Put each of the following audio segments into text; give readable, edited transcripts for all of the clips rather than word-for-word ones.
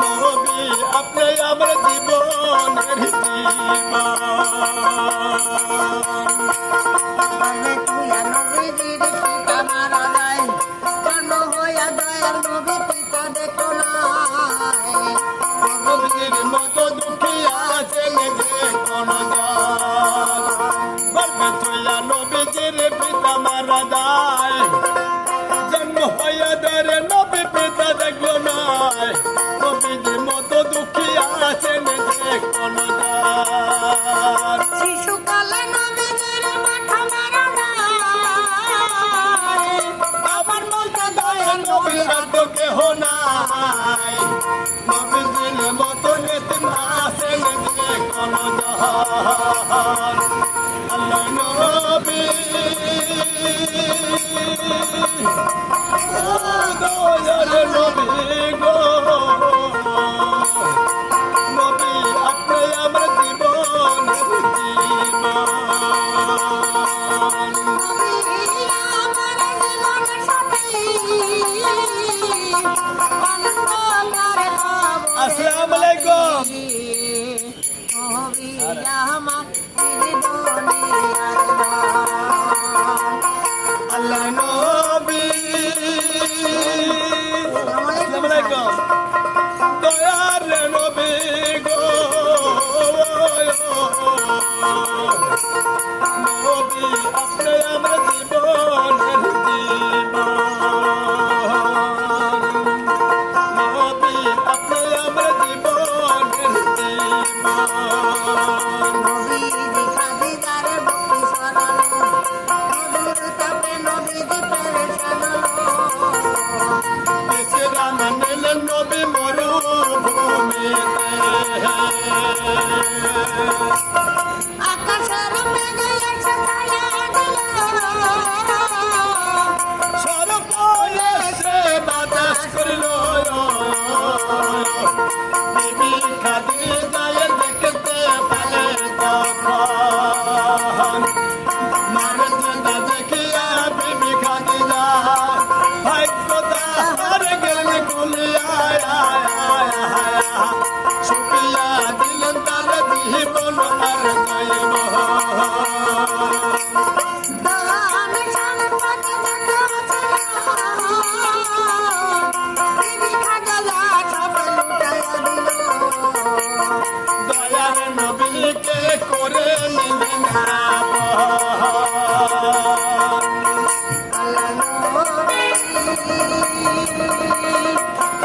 নবী আপনি আমার জীবনের জীবন বলে তুইয়া নবীজির পিতা মারা যায় জন্ম হইয়া দয়াল নবী পিতা দেখো নাই নবীর মতো দুঃখী আছেন যে কোন দল বলবে তুইয়া নবীজির পিতা মারা যায় জন্ম হইয়া ধরে নবী পিতা দেখলো নয় নবীজির মতো দুঃখী আছেন যে কোন দল শিশুকালে নবীজির মাথা মারা যায় আবার বলতে দয়াল নবীর তো কেহ নাই নবীজির মতো নেতিম আছেন যে কোন দল আল্লাহ নবী ও দয়াল নবী গো নবী আপনি আমার জীবনের জীবন আমার জীবনের সাথী অন্ধকার কবরে আসসালামু আলাইকুম নবী আমার জীবনে আল্লাহ নবী আসসালামু আলাইকুম দয়ার নবী গো নবী আপনি আমার জীবনের জীবন নবী আপনি আমার জীবনের জীবন নবীজি খাদিজার ভক্তি সরল মধুর তাপে নবীজি পেরেশান দেশে রাম নিলেন নবী মরুভূমিতে আকাশের মেঘে এসে ছায়া দিল সরপলে সে বাতাস করিল বিবি খাদিজায় দেখতে পেলে তখন মার চিন্তা দেখিয়া বিবি খাদিজা ভাগ্য তাহার গেল গুলিয়া সুপিয়া দিলেন তার জীবন আর যাইব দান সম্পদ যত ছিল বিবি খাদিজা সব লুটাইয়া দিল দয়ার নবীকে করে নিলেন আল্লাহ নবী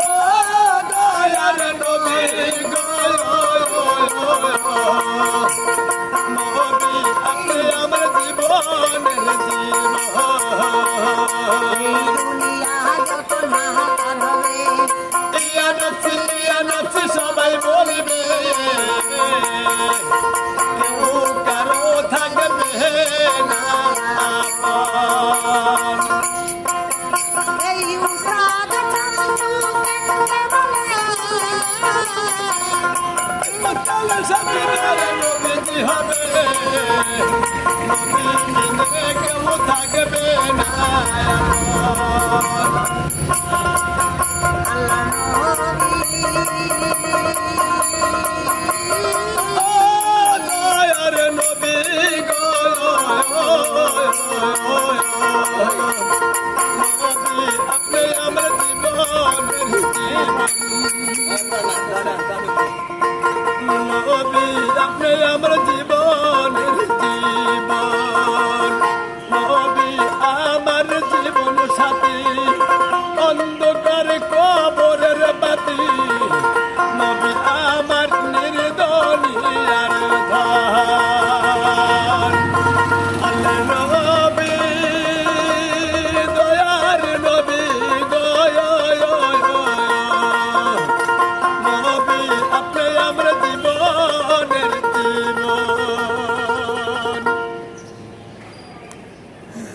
ও দয়ার নবী গো নবী আপনি আমার জীবনের জীবন দুনিয়া যত হাহাকার হবে ইয়া নফসি সবাই বলবে কেউ কারো থাকবে না আপন এই উষাদ চন্দ্রকে বলে মতালে সাবিদার নবীজি হবে নবী বিনে কেউ থাকবে না আল্লাহ